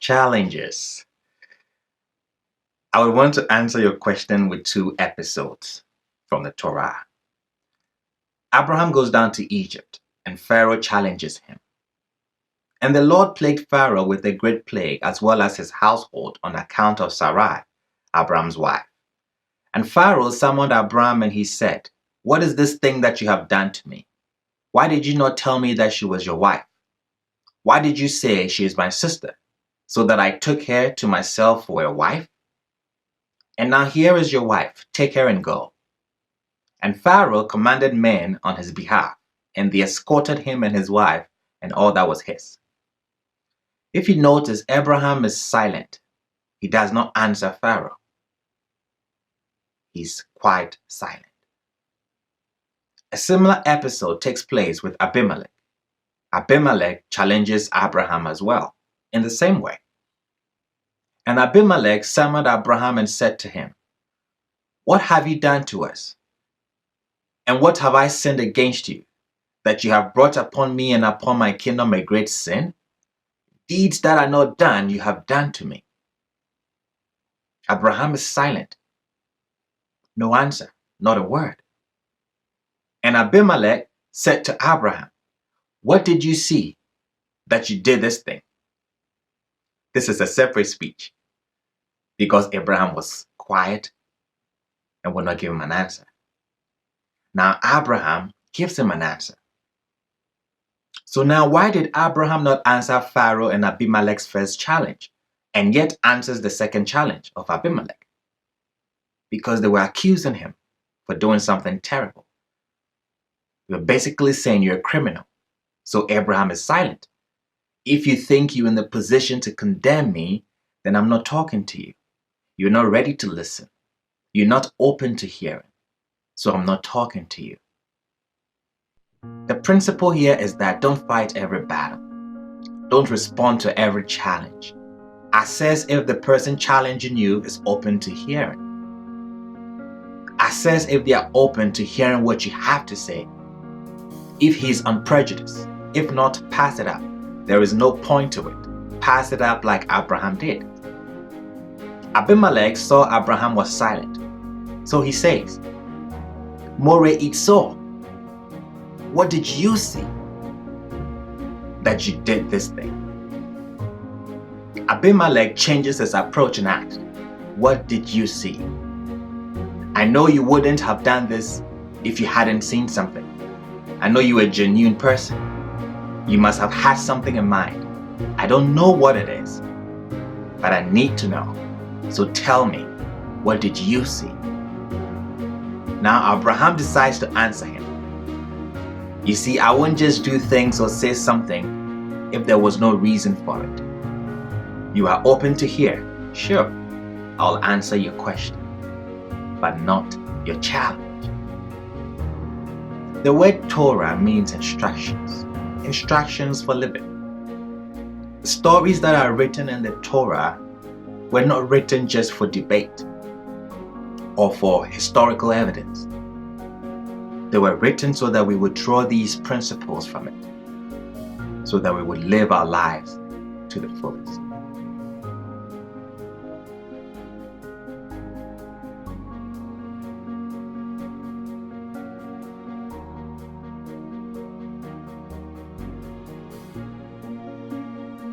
Challenges. I would want to answer your question with 2 episodes from the Torah. Abraham goes down to Egypt and Pharaoh challenges him. And the Lord plagued Pharaoh with a great plague as well as his household on account of Sarai, Abraham's wife. And Pharaoh summoned Abraham and he said, "What is this thing that you have done to me? Why did you not tell me that she was your wife? Why did you say she is my sister, so that I took her to myself for a wife? And now here is your wife, take her and go." And Pharaoh commanded men on his behalf, and they escorted him and his wife and all that was his. If you notice, Abraham is silent. He does not answer Pharaoh. He's quite silent. A similar episode takes place with Abimelech. Abimelech challenges Abraham as well, in the same way. And Abimelech summoned Abraham and said to him, "What have you done to us? And what have I sinned against you, that you have brought upon me and upon my kingdom a great sin? Deeds that are not done you have done to me." Abraham is silent. No answer, not a word. And Abimelech said to Abraham, "What did you see that you did this thing?" This is a separate speech because Abraham was quiet and would not give him an answer. Now Abraham gives him an answer. So now why did Abraham not answer Pharaoh and Abimelech's first challenge and yet answers the second challenge of Abimelech? Because they were accusing him for doing something terrible. They were basically saying you're a criminal. So Abraham is silent. If you think you're in the position to condemn me, then I'm not talking to you. You're not ready to listen. You're not open to hearing. So I'm not talking to you. The principle here is that don't fight every battle. Don't respond to every challenge. Assess if the person challenging you is open to hearing. Assess if they are open to hearing what you have to say. If he's unprejudiced. If not, pass it up. There is no point to it. Pass it up like Abraham did. Abimelech saw Abraham was silent. So he says, "More itso, what did you see that you did this thing?" Abimelech changes his approach and asks, "What did you see? I know you wouldn't have done this if you hadn't seen something. I know you're a genuine person. You must have had something in mind. I don't know what it is, but I need to know. So tell me, what did you see?" Now Abraham decides to answer him. You see, I won't just do things or say something if there was no reason for it. You are open to hear. Sure, I'll answer your question, but not your challenge. The word Torah means instructions. Instructions for living. The stories that are written in the Torah were not written just for debate or for historical evidence. They were written so that we would draw these principles from it, so that we would live our lives to the fullest.